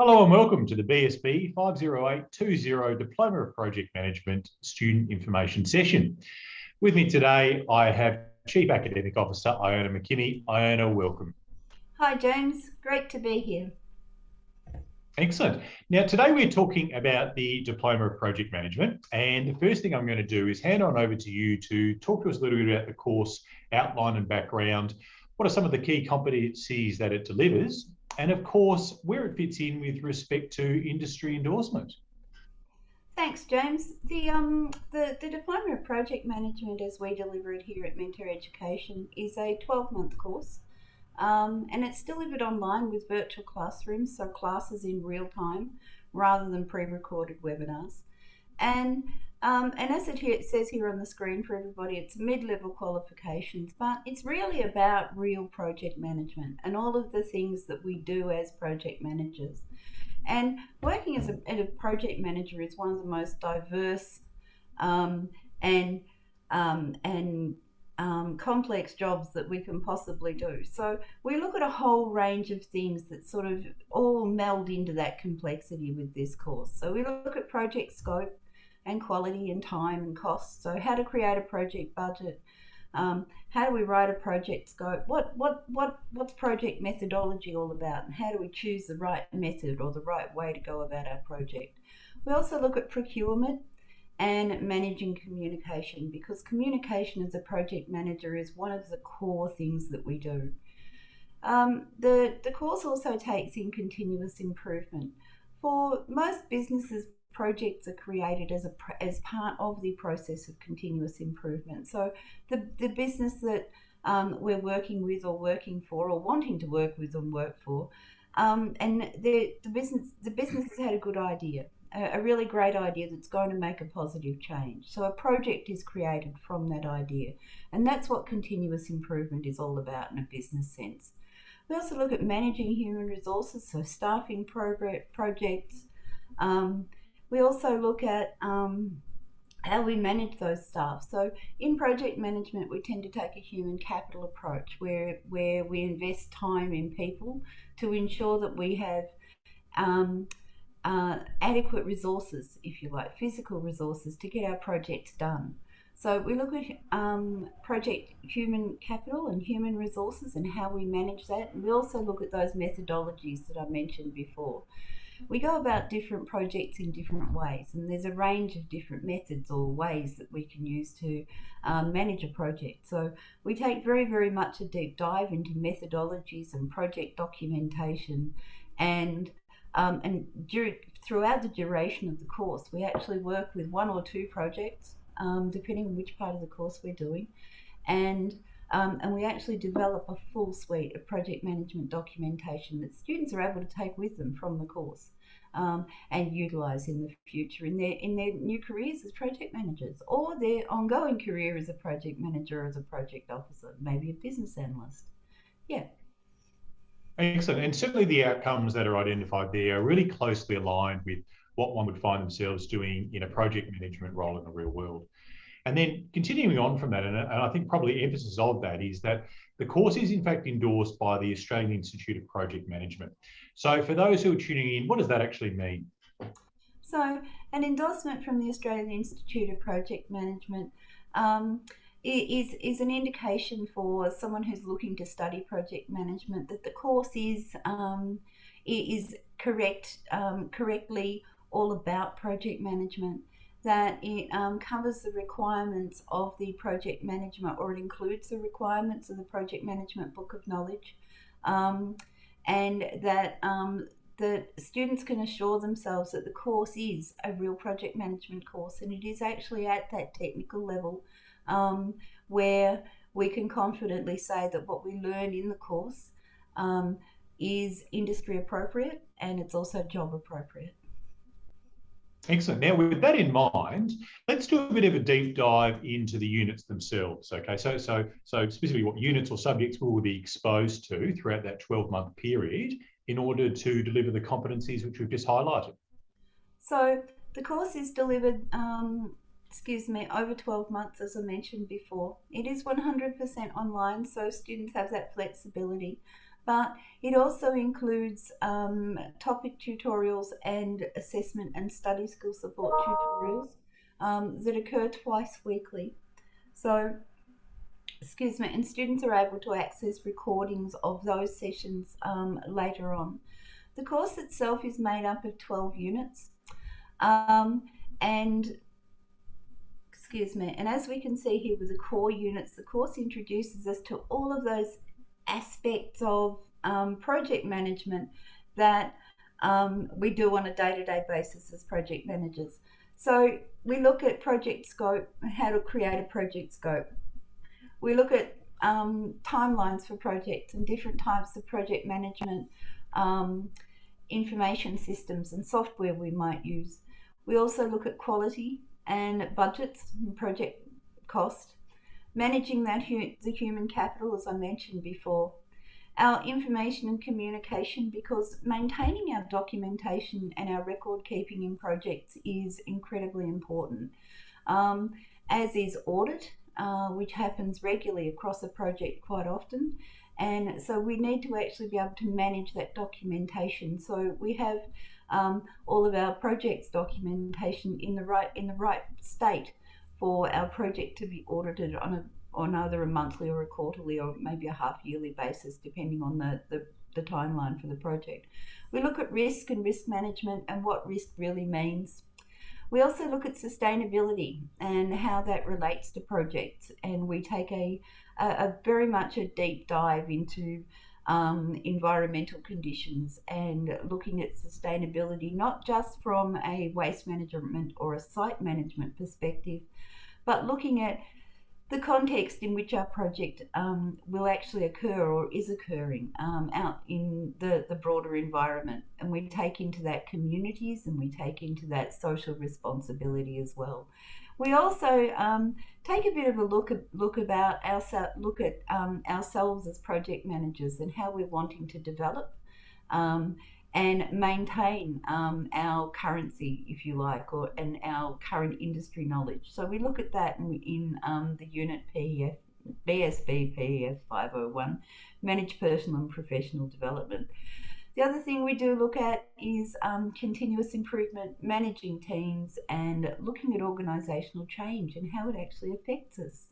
Hello and welcome to the BSB50820 Diploma of Project Management Student Information Session. With me today, I have Chief Academic Officer Iona McKinney. Iona, welcome. Hi James, great to be here. Excellent. Now, today we're talking about the Diploma of Project Management, and the first thing I'm going to do is hand on over to you to talk to us a little bit about the course outline and background. What are some of the key competencies that it delivers? And of course, where it fits in with respect to industry endorsement. Thanks, James. The Diploma of Project Management, as we deliver it here at Mentor Education, is a 12-month course, and it's delivered online with virtual classrooms, so classes in real time rather than pre-recorded webinars. And as it says here on the screen for everybody, it's mid-level qualifications, but it's really about real project management and all of the things that we do as project managers. And working as a project manager is one of the most diverse and complex jobs that we can possibly do. So we look at a whole range of things that sort of all meld into that complexity with this course. So we look at project scope and quality and time and costs. So how to create a project budget, how do we write a project scope, what's project methodology all about, and how do we choose the right method or the right way to go about our project. We also look at procurement and managing communication, because communication as a project manager is one of the core things that we do. The course also takes in continuous improvement. For most businesses, projects are created as part of the process of continuous improvement. So the business that we're working with or working for or wanting to work with and work for, and the business has had a good idea, a really great idea that's going to make a positive change. So a project is created from that idea, and that's what continuous improvement is all about in a business sense. We also look at managing human resources, so staffing projects. We also look at how we manage those staff. So in project management, we tend to take a human capital approach where we invest time in people to ensure that we have adequate resources, if you like, physical resources to get our projects done. So we look at project human capital and human resources and how we manage that. And we also look at those methodologies that I mentioned before. We go about different projects in different ways, and there's a range of different methods or ways that we can use to manage a project. So we take very, very much a deep dive into methodologies and project documentation, and throughout the duration of the course, we actually work with one or two projects, depending on which part of the course we're doing, and we actually develop a full suite of project management documentation that students are able to take with them from the course and utilise in the future in their new careers as project managers, or their ongoing career as a project manager or as a project officer, maybe a business analyst. Yeah. Excellent. And certainly the outcomes that are identified there are really closely aligned with what one would find themselves doing in a project management role in the real world. And then continuing on from that, and I think probably emphasis of that is that the course is in fact endorsed by the Australian Institute of Project Management. So for those who are tuning in, what does that actually mean? So an endorsement from the Australian Institute of Project Management is an indication for someone who's looking to study project management that the course is correctly all about project management, that it covers the requirements of the project management, or it includes the requirements of the project management book of knowledge, and that the students can assure themselves that the course is a real project management course, and it is actually at that technical level where we can confidently say that what we learn in the course is industry appropriate, and it's also job appropriate. Excellent. Now, with that in mind, let's do a bit of a deep dive into the units themselves. Okay, so specifically what units or subjects will we be exposed to throughout that 12-month period in order to deliver the competencies which we've just highlighted? So the course is delivered, over 12 months, as I mentioned before. It is 100% online, so students have that flexibility. but it also includes topic tutorials and assessment and study skill support tutorials that occur twice weekly. So, excuse me, and students are able to access recordings of those sessions later on. The course itself is made up of 12 units, and excuse me, and as we can see here with the core units, the course introduces us to all of those aspects of project management that we do on a day-to-day basis as project managers. So we look at project scope, how to create a project scope. We look at timelines for projects and different types of project management information systems and software we might use. We also look at quality and budgets and project cost, managing the human capital, as I mentioned before, our information and communication, because maintaining our documentation and our record keeping in projects is incredibly important, as is audit, which happens regularly across a project quite often. And so we need to actually be able to manage that documentation. So we have all of our projects documentation in the right state for our project to be audited on either a monthly or a quarterly or maybe a half-yearly basis, depending on the timeline for the project. We look at risk and risk management and what risk really means. We also look at sustainability and how that relates to projects, and we take a very much a deep dive into environmental conditions and looking at sustainability, not just from a waste management or a site management perspective, but looking at the context in which our project will actually occur or is occurring out in the broader environment. And we take into that communities, and we take into that social responsibility as well. We also take a bit of a look at ourselves as project managers and how we're wanting to develop and maintain our currency, if you like, and our current industry knowledge. So we look at that in the unit BSB50820, Manage Personal and Professional Development. The other thing we do look at is continuous improvement, managing teams, and looking at organisational change and how it actually affects us.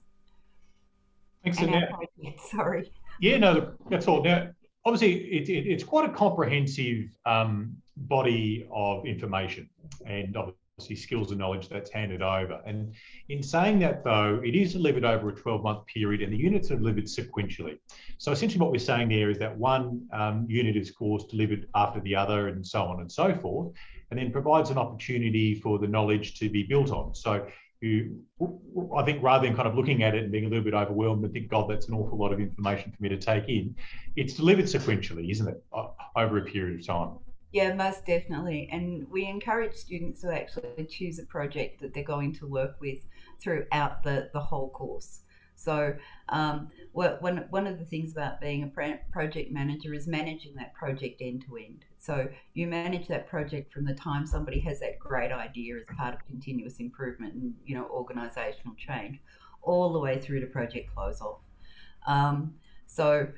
Thanks, and our projects, sorry. Yeah, no, that's all. Now, obviously, it's quite a comprehensive body of information and obviously skills and knowledge that's handed over. And in saying that, though, it is delivered over a 12-month period and the units are delivered sequentially. So essentially what we're saying there is that one unit is, of course, delivered after the other and so on and so forth, and then provides an opportunity for the knowledge to be built on. So I think rather than kind of looking at it and being a little bit overwhelmed and think, God, that's an awful lot of information for me to take in, it's delivered sequentially, isn't it, over a period of time? Yeah, most definitely. And we encourage students to actually choose a project that they're going to work with throughout the whole course. So one of the things about being a project manager is managing that project end to end. So you manage that project from the time somebody has that great idea as part of continuous improvement and organisational change, all the way through to project close off. So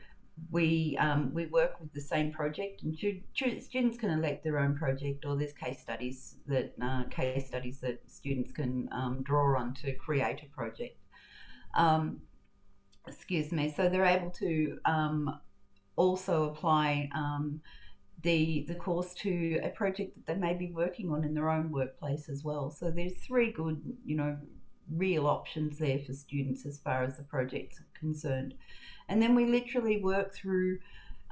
we work with the same project, and students can elect their own project, or there's case studies that students can draw on to create a project. Excuse me. So they're able to also apply the course to a project that they may be working on in their own workplace as well. So there's three good, real options there for students as far as the project's concerned. And then we literally work through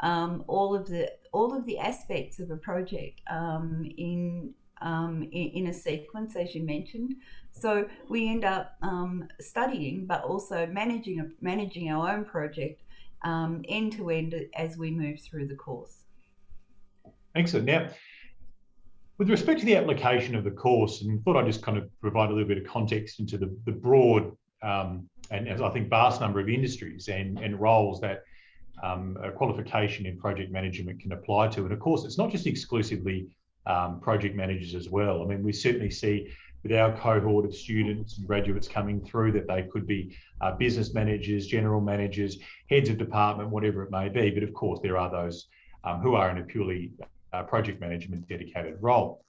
all of the aspects of a project in a sequence, as you mentioned. So we end up studying, but also managing our own project end to end as we move through the course. Excellent. Now, with respect to the application of the course, and thought I'd just kind of provide a little bit of context into the broad and as I think vast number of industries and roles that a qualification in project management can apply to. And of course, it's not just exclusively project managers as well. I mean, we certainly see with our cohort of students and graduates coming through, that they could be business managers, general managers, heads of department, whatever it may be. But of course, there are those who are in a purely project management dedicated role.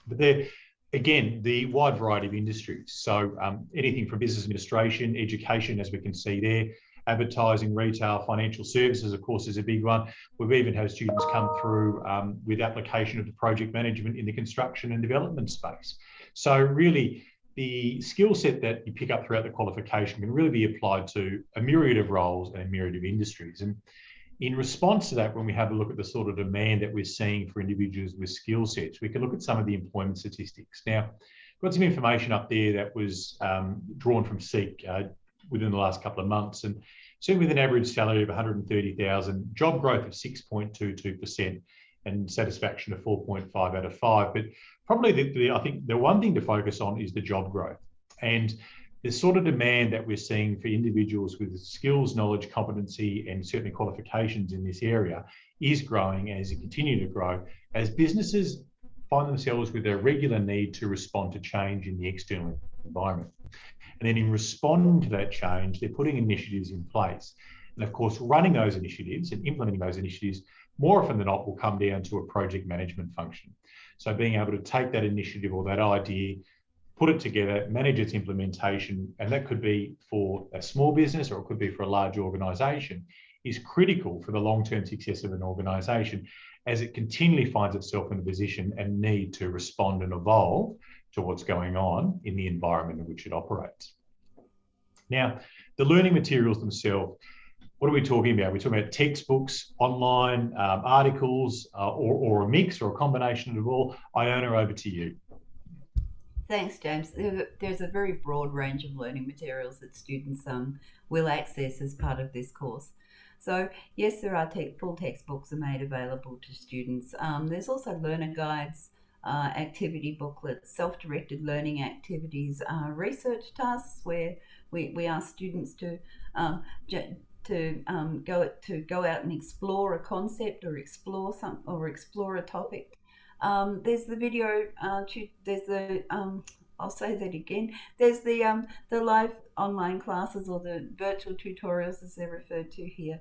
But they're, again, the wide variety of industries. So anything from business administration, education, as we can see there, advertising, retail, financial services, of course, is a big one. We've even had students come through with application of the project management in the construction and development space. So really, the skill set that you pick up throughout the qualification can really be applied to a myriad of roles and a myriad of industries. And in response to that, when we have a look at the sort of demand that we're seeing for individuals with skill sets, we can look at some of the employment statistics. Now, I've got some information up there that was drawn from SEEK within the last couple of months, and certainly with an average salary of 130,000, job growth of 6.22%, and satisfaction of 4.5 out of 5. But probably I think the one thing to focus on is the job growth. And the sort of demand that we're seeing for individuals with skills, knowledge, competency, and certainly qualifications in this area is growing as it continues to grow, as businesses find themselves with a regular need to respond to change in the external environment. And then in responding to that change, they're putting initiatives in place. And of course, running those initiatives and implementing those initiatives, more often than not, will come down to a project management function. So being able to take that initiative or that idea, put it together, manage its implementation, and that could be for a small business or it could be for a large organisation, is critical for the long-term success of an organisation, as it continually finds itself in a position and need to respond and evolve to what's going on in the environment in which it operates. Now, the learning materials themselves, what are we talking about? We're talking about textbooks, online articles, or a mix or a combination of all. Iona, over to you. Thanks, James. There's a very broad range of learning materials that students will access as part of this course. So yes, there are full textbooks are made available to students. There's also learner guides, activity booklets, self-directed learning activities, research tasks where we ask students to go out and explore a concept or explore a topic. There's the video. There's the I'll say that again. There's the live online classes, or the virtual tutorials as they're referred to here,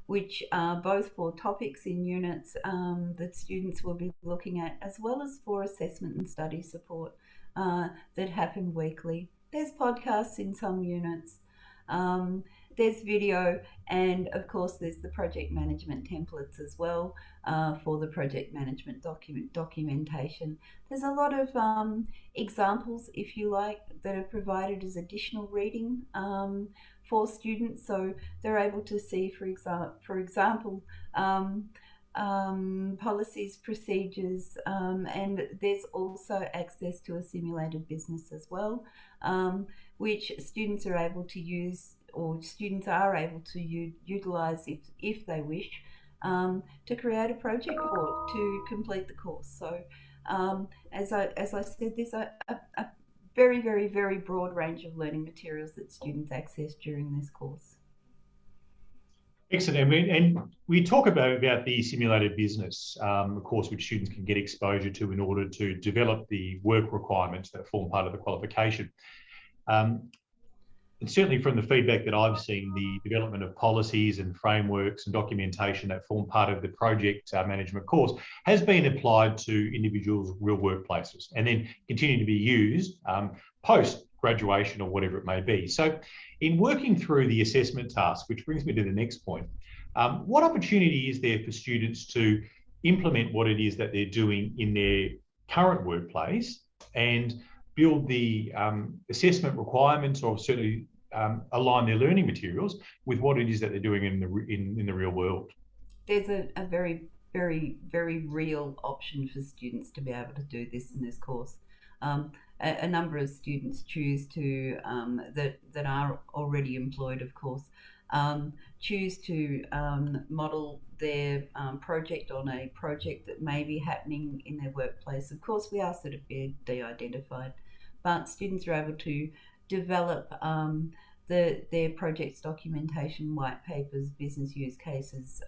which are both for topics in units that students will be looking at, as well as for assessment and study support that happen weekly. There's podcasts in some units. There's video, and of course there's the project management templates as well for the project management documentation. There's a lot of examples, if you like, that are provided as additional reading for students, so they're able to see, for example, policies, procedures, and there's also access to a simulated business as well, which students are able to use, or students are able to utilise if they wish, to create a project to complete the course. So as I said, there's a very, very, very broad range of learning materials that students access during this course. Excellent. And we talk about the simulated business, of course, which students can get exposure to in order to develop the work requirements that form part of the qualification. And certainly from the feedback that I've seen, the development of policies and frameworks and documentation that form part of the project management course has been applied to individuals' real workplaces and then continue to be used post-graduation or whatever it may be. So in working through the assessment task, which brings me to the next point, what opportunity is there for students to implement what it is that they're doing in their current workplace and build the assessment requirements, or certainly align their learning materials with what it is that they're doing in the real world? There's a very, very, very real option for students to be able to do this in this course. A number of students choose to, that are already employed, of course, choose to model their project on a project that may be happening in their workplace. Of course, we ask that it be de-identified, but students are able to develop their project's documentation, white papers, business use cases,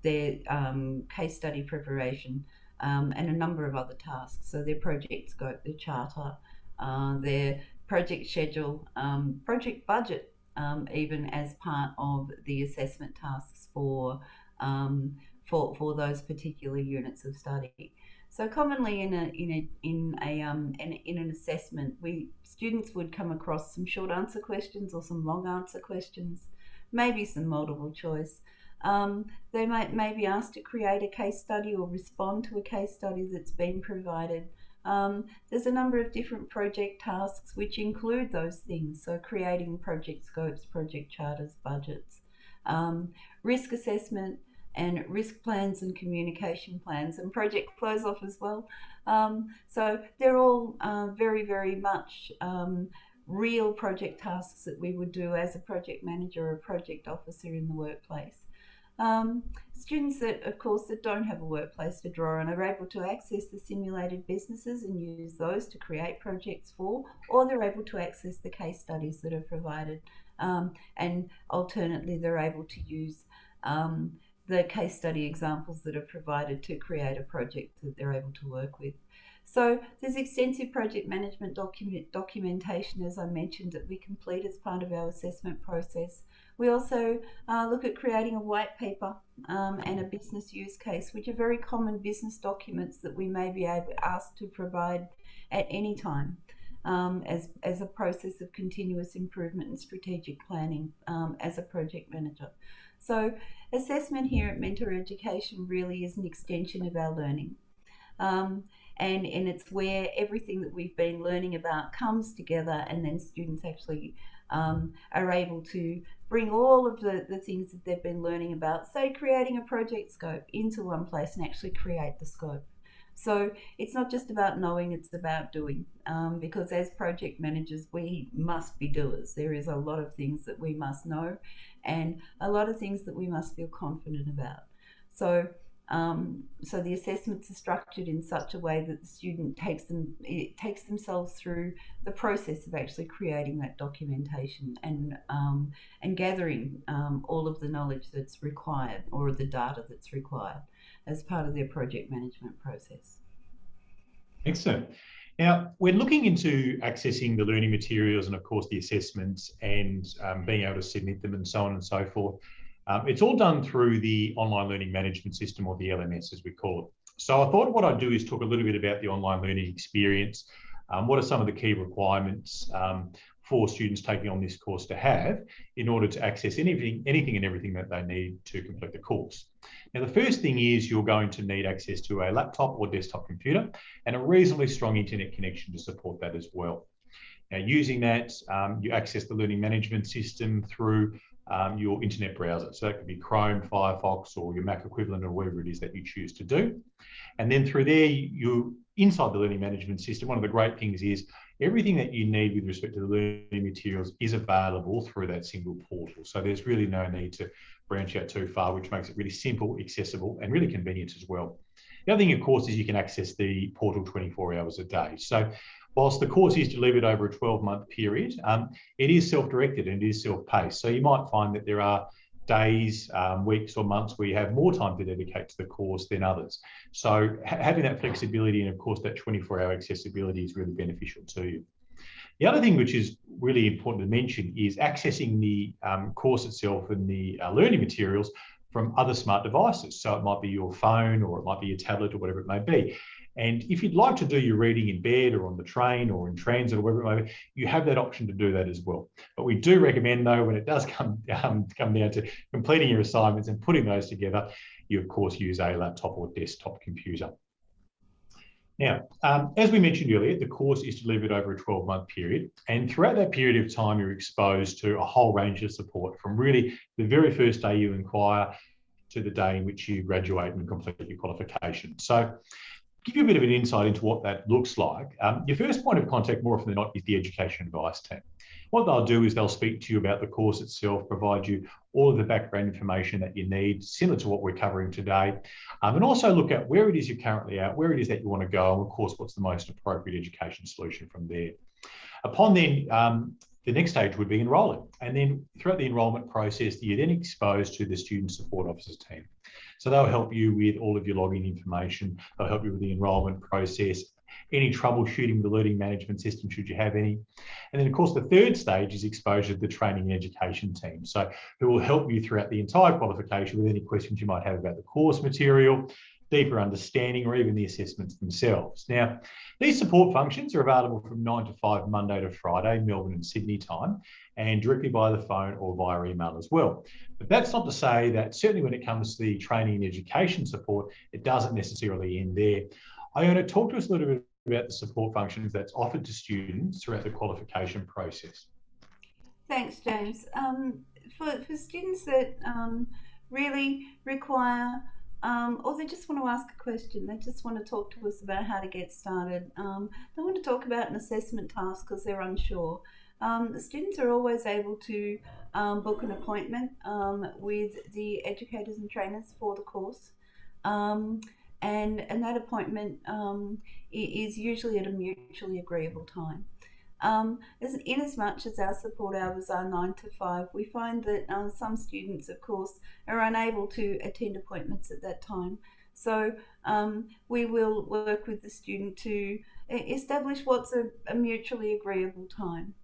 their case study preparation, and a number of other tasks. So their project scope, their charter, their project schedule, project budget, even as part of the assessment tasks for those particular units of study. So commonly in an assessment, students would come across some short answer questions or some long answer questions, maybe some multiple choice. They may be asked to create a case study or respond to a case study that's been provided. There's a number of different project tasks which include those things, so creating project scopes, project charters, budgets, risk assessment, and risk plans and communication plans, and project close off as well. So they're all very, very much real project tasks that we would do as a project manager or a project officer in the workplace. Students that, of course, that don't have a workplace to draw on are able to access the simulated businesses and use those to create projects for, or they're able to access the case studies that are provided, and alternately they're able to use the case study examples that are provided to create a project that they're able to work with. So there's extensive project management documentation, as I mentioned, that we complete as part of our assessment process. We also look at creating a white paper and a business use case, which are very common business documents that we may be asked to provide at any time as a process of continuous improvement and strategic planning as a project manager. So assessment here at Mentor Education really is an extension of our learning. And it's where everything that we've been learning about comes together, and then students actually are able to bring all of the things that they've been learning about, say creating a project scope, into one place and actually create the scope. So it's not just about knowing, it's about doing, because as project managers, we must be doers. There is a lot of things that we must know and a lot of things that we must feel confident about. So the assessments are structured in such a way that the student takes themselves through the process of actually creating that documentation and gathering all of the knowledge that's required, or the data that's required, as part of their project management process. Excellent. Now, we're looking into accessing the learning materials and, of course, the assessments and being able to submit them and so on and so forth. It's all done through the online learning management system, or the LMS as we call it. So I thought what I'd do is talk a little bit about the online learning experience. What are some of the key requirements for students taking on this course to have in order to access anything and everything that they need to complete the course? Now, the first thing is you're going to need access to a laptop or desktop computer and a reasonably strong internet connection to support that as well. Now, using that, you access the learning management system through your internet browser. So that could be Chrome, Firefox, or your Mac equivalent, or whatever it is that you choose to do. And then through there, you're inside the learning management system. One of the great things is everything that you need with respect to the learning materials is available through that single portal. So there's really no need to branch out too far, which makes it really simple, accessible, and really convenient as well. The other thing, of course, is you can access the portal 24 hours a day. So whilst the course is delivered over a 12-month period, it is self-directed and it is self-paced. So you might find that there are days, weeks or months where you have more time to dedicate to the course than others. So having that flexibility and, of course, that 24-hour accessibility is really beneficial to you. The other thing which is really important to mention is accessing the course itself and the learning materials from other smart devices. So it might be your phone, or it might be your tablet, or whatever it may be. And if you'd like to do your reading in bed or on the train or in transit or wherever it may be, you have that option to do that as well. But we do recommend, though, when it does come down to completing your assignments and putting those together, you, of course, use a laptop or desktop computer. Now, as we mentioned earlier, the course is delivered over a 12-month period. And throughout that period of time, you're exposed to a whole range of support, from really the very first day you inquire to the day in which you graduate and complete your qualification. So, give you a bit of an insight into what that looks like. Your first point of contact, more often than not, is the education advice team. What they'll do is they'll speak to you about the course itself, provide you all of the background information that you need, similar to what we're covering today, and also look at where it is you're currently at, where it is that you want to go, and of course, what's the most appropriate education solution from there. Upon then the next stage would be enrolling. And then throughout the enrolment process, you're then exposed to the student support officers team. So they'll help you with all of your login information. They'll help you with the enrolment process, any troubleshooting with the learning management system, should you have any. And then, of course, the third stage is exposure to the training and education team. So who will help you throughout the entire qualification with any questions you might have about the course material, deeper understanding, or even the assessments themselves. Now, these support functions are available from 9 to 5, Monday to Friday, Melbourne and Sydney time, and directly by the phone or via email as well. But that's not to say that certainly when it comes to the training and education support, it doesn't necessarily end there. Iona, talk to us a little bit about the support functions that's offered to students throughout the qualification process. Thanks, James. For students that really require or they just want to ask a question, they just want to talk to us about how to get started, they want to talk about an assessment task because they're unsure. The students are always able to book an appointment with the educators and trainers for the course. And that appointment is usually at a mutually agreeable time. In as much as our support hours are 9 to 5, we find that some students, of course, are unable to attend appointments at that time. So we will work with the student to establish what's a mutually agreeable time.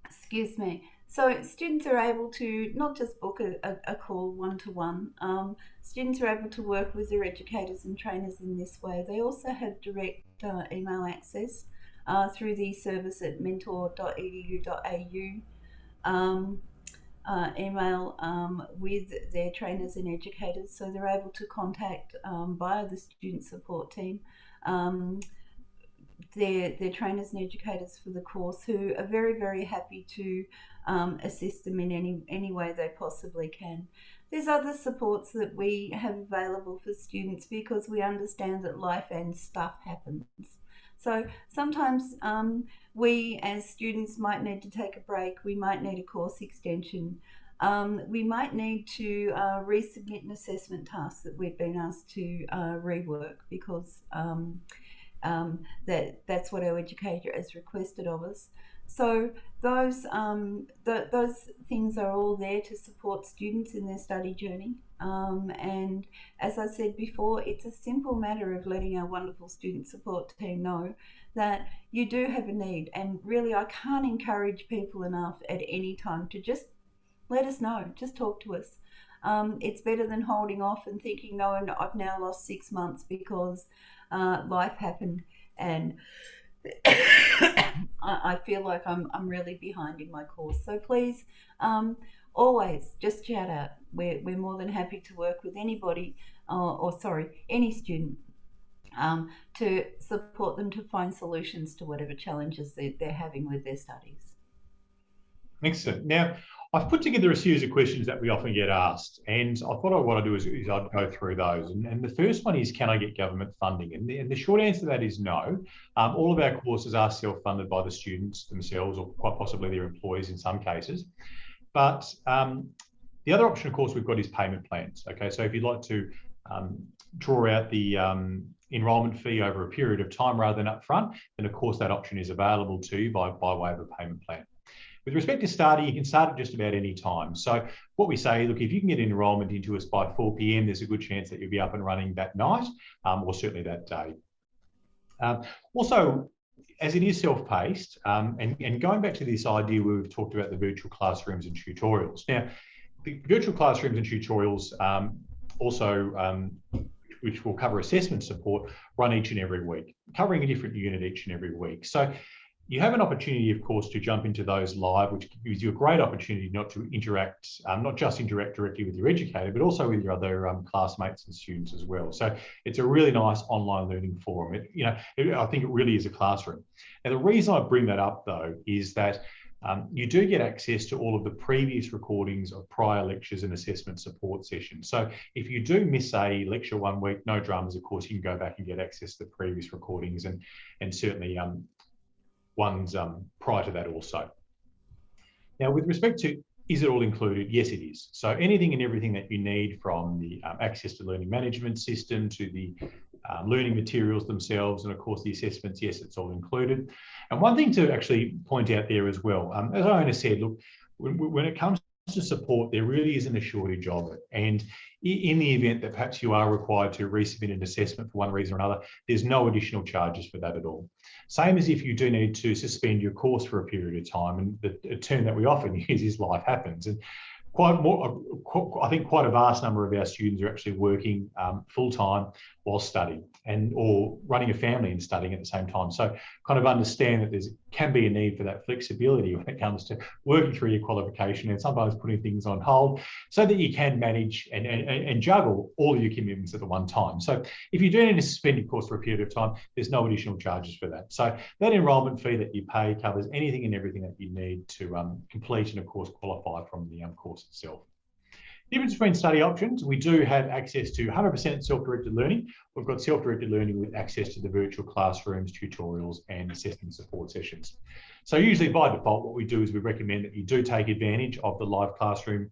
Excuse me. So students are able to not just book a call one-to-one. Students are able to work with their educators and trainers in this way. They also have direct email access through the service at mentor.edu.au email with their trainers and educators, so they're able to contact via the student support team their trainers and educators for the course, who are very, very happy to assist them in any way they possibly can. There's other supports that we have available for students because we understand that life and stuff happens. So sometimes we as students might need to take a break, we might need a course extension, we might need to resubmit an assessment task that we've been asked to rework because that's what our educator has requested of us. So those things are all there to support students in their study journey. And as I said before, it's a simple matter of letting our wonderful student support team know that you do have a need. And really, I can't encourage people enough at any time to just let us know, just talk to us. It's better than holding off and thinking, no, I've now lost 6 months because life happened and I feel like I'm really behind in my course. So please, always just shout out. We're more than happy to work with anybody, any student, to support them to find solutions to whatever challenges they're having with their studies. Excellent. Now, I've put together a series of questions that we often get asked, and I thought what I'd do is I'd go through those. And the first one is, can I get government funding? And the short answer to that is no. All of our courses are self-funded by the students themselves, or quite possibly their employees in some cases. But the other option, of course, we've got is payment plans. Okay, so if you'd like to draw out the enrolment fee over a period of time rather than upfront, then of course that option is available to you by way of a payment plan. With respect to starting, you can start at just about any time. So what we say, look, if you can get enrolment into us by 4 p.m, there's a good chance that you'll be up and running that night, or certainly that day. Also, as it is self-paced, and going back to this idea where we've talked about the virtual classrooms and tutorials. Now, the virtual classrooms and tutorials which will cover assessment support, run each and every week, covering a different unit each and every week. So you have an opportunity, of course, to jump into those live, which gives you a great opportunity not just interact directly with your educator, but also with your other classmates and students as well. So it's a really nice online learning forum. I think it really is a classroom. Now, the reason I bring that up, though, is that you do get access to all of the previous recordings of prior lectures and assessment support sessions. So if you do miss a lecture 1 week, no dramas, of course, you can go back and get access to the previous recordings and certainly ones prior to that also. Now, with respect to, is it all included? Yes, it is. So anything and everything that you need, from the access to learning management system to the learning materials themselves, and of course the assessments, yes, it's all included. And one thing to actually point out there as well, as Iona said, look, when it comes to support, there really isn't a shortage of it. And in the event that perhaps you are required to resubmit an assessment for one reason or another, there's no additional charges for that at all. Same as if you do need to suspend your course for a period of time, and the term that we often use is life happens. And I think quite a vast number of our students are actually working full-time while studying or running a family and studying at the same time. So kind of understand that there can be a need for that flexibility when it comes to working through your qualification and sometimes putting things on hold so that you can manage and juggle all your commitments at the one time. So if you do need to suspend your course for a period of time, there's no additional charges for that. So that enrolment fee that you pay covers anything and everything that you need to complete and, of course, qualify from the course itself. The difference between study options, we do have access to 100% self-directed learning. We've got self-directed learning with access to the virtual classrooms, tutorials, and assessment support sessions. So usually by default, what we do is we recommend that you do take advantage of the live classroom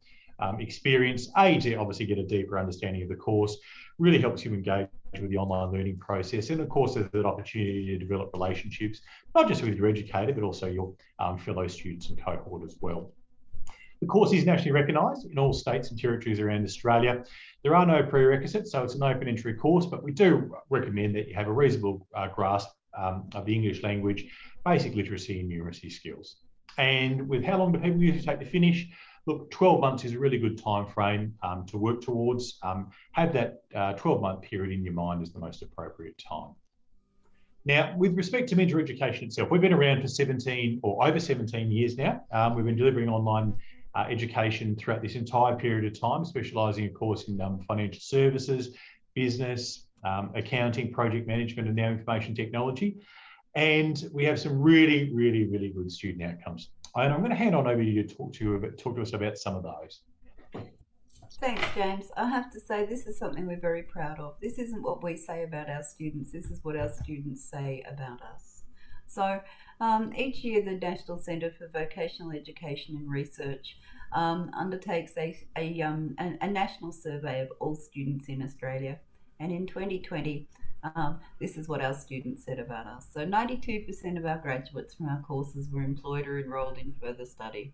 experience, to obviously get a deeper understanding of the course, really helps you engage with the online learning process. And of course, there's an opportunity to develop relationships, not just with your educator, but also your fellow students and cohort as well. The course is nationally recognised in all states and territories around Australia. There are no prerequisites, so it's an open entry course, but we do recommend that you have a reasonable grasp of the English language, basic literacy and numeracy skills. And with how long do people usually take to finish? Look, 12 months is a really good time frame to work towards. Have that 12-month period in your mind as the most appropriate time. Now, with respect to mentor education itself, we've been around for 17 or over 17 years now. We've been delivering online education throughout this entire period of time, specialising, of course, in financial services, business, accounting, project management, and now information technology. And we have some really, really, really good student outcomes. And I'm going to hand on over to you to talk to us about some of those. Thanks, James. I have to say this is something we're very proud of. This isn't what we say about our students. This is what our students say about us. So each year the National Centre for Vocational Education and Research undertakes a national survey of all students in Australia. And in 2020, this is what our students said about us. So 92% of our graduates from our courses were employed or enrolled in further study.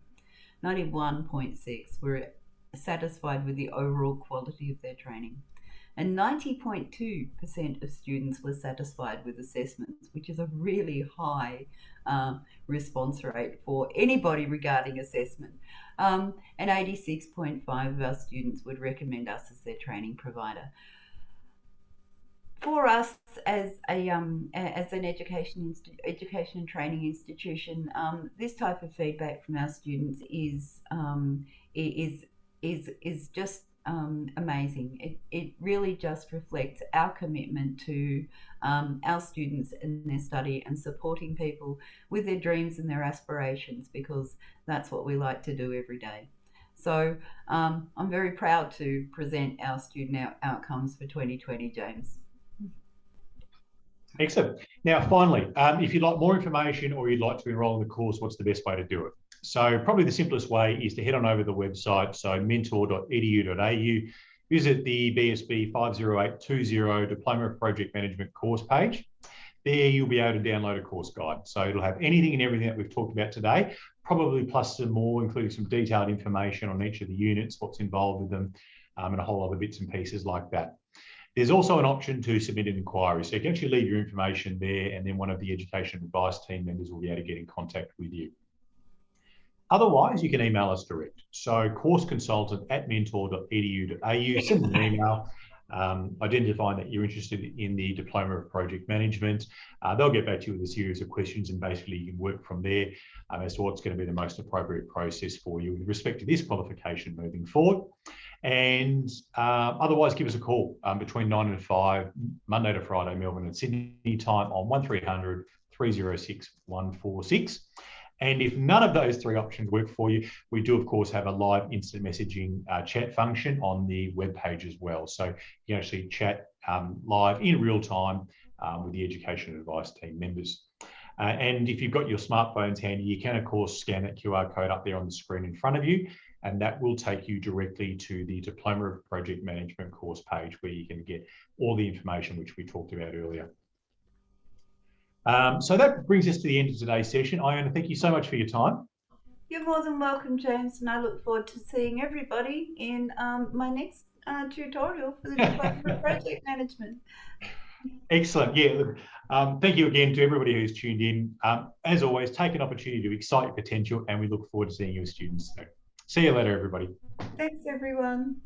91.6% were satisfied with the overall quality of their training. And 90.2% of students were satisfied with assessments, which is a really high response rate for anybody regarding assessment. And 86.5% of our students would recommend us as their training provider. For us as an education and training institution, this type of feedback from our students is just amazing. It really just reflects our commitment to our students and their study and supporting people with their dreams and their aspirations, because that's what we like to do every day. So I'm very proud to present our student outcomes for 2020, James. Excellent. Now, finally, if you'd like more information or you'd like to enrol in the course, what's the best way to do it? So probably the simplest way is to head on over to the website, so mentor.edu.au, visit the BSB50820 Diploma of Project Management course page. There you'll be able to download a course guide. So it'll have anything and everything that we've talked about today, probably plus some more, including some detailed information on each of the units, what's involved with them, and a whole lot of bits and pieces like that. There's also an option to submit an inquiry. So you can actually leave your information there, and then one of the education advice team members will be able to get in contact with you. Otherwise, you can email us direct. So courseconsultant@mentor.edu.au, send an email identifying that you're interested in the Diploma of Project Management. They'll get back to you with a series of questions, and basically you can work from there as to what's going to be the most appropriate process for you with respect to this qualification moving forward. And otherwise, give us a call between 9 and 5, Monday to Friday, Melbourne and Sydney time on 1300 306 146. And if none of those three options work for you, we do, of course, have a live instant messaging chat function on the webpage as well. So you can actually chat live in real time with the education advice team members. And if you've got your smartphones handy, you can, of course, scan that QR code up there on the screen in front of you. and that will take you directly to the Diploma of Project Management course page, where you can get all the information which we talked about earlier. So that brings us to the end of today's session. Iona, thank you so much for your time. You're more than welcome, James, and I look forward to seeing everybody in my next tutorial for the Diploma of Project Management. Excellent. Yeah, look, thank you again to everybody who's tuned in. As always, take an opportunity to excite your potential, and we look forward to seeing you as students soon. See you later, everybody. Thanks, everyone.